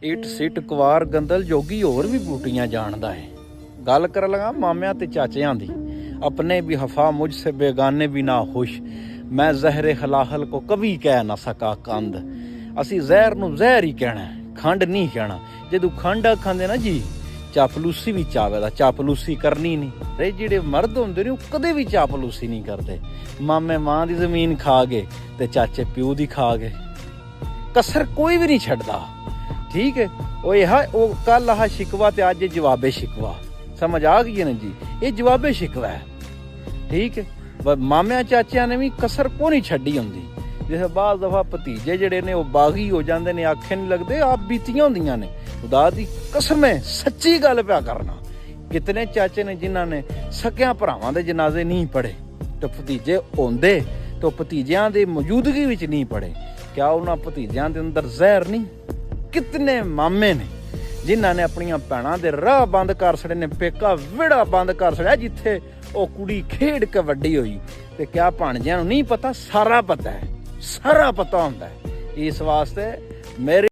It seat कुवार गंदल जोगी होर भी बूटियां जानदा है। गल कर लगा मामिया ते चाचियां दी। अपने भी हफा मुझसे बेगाने भी ना खुश, मैं जहरे हलाहल को कभी कह ना सका कंद। असी जहर नूं जहर ही कहना, खंड नहीं कहना। जदों खंड आखांदे ना जी, चापलूसी भी चावे दा, चापलूसी करनी नहीं। रे जिहड़े मर्द हुंदे ने ओह कदे भी चापलूसी नहीं करदे। मामे मां दी जमीन खा गए ते चाचे प्यो दी खा गए, कसर कोई भी नहीं छड्डदा। ठीक है, वो कल आह शिकवा ते अज जवाबे शिकवा, समझ आ गई है ना जी। ये जवाबे शिकवा है। ठीक है, मामिया चाचिया ने भी कसर को नहीं छड्डी होंदी। जिस बाद दफा भतीजे जिहड़े ने वो बागी हो जाते ने, आखे नहीं लगते, आप बीतियां होंदियां ने। खुदा दी कसम है, सच्ची गल पिया करना। कितने चाचे ने जिन्हां ने सकिया भरावां दे जनाजे नहीं पढ़े, तो भतीजे होंदे तो भतीजियां दे मौजूदगी विच नहीं पढ़े। क्या उन्हां भतीजियां दे अंदर जहर नहीं? कितने मामे ने जिन्हां ने अपनियां भैणां दे राह बंद कर छड़े ने, पेका विड़ा बंद कर छड़िया जिथे वो कुड़ी खेड के वड्डी होई। ते क्या भाणजियां नूं नहीं पता? सारा पता है, सारा पता हुंदा है। इस वास्ते मेरे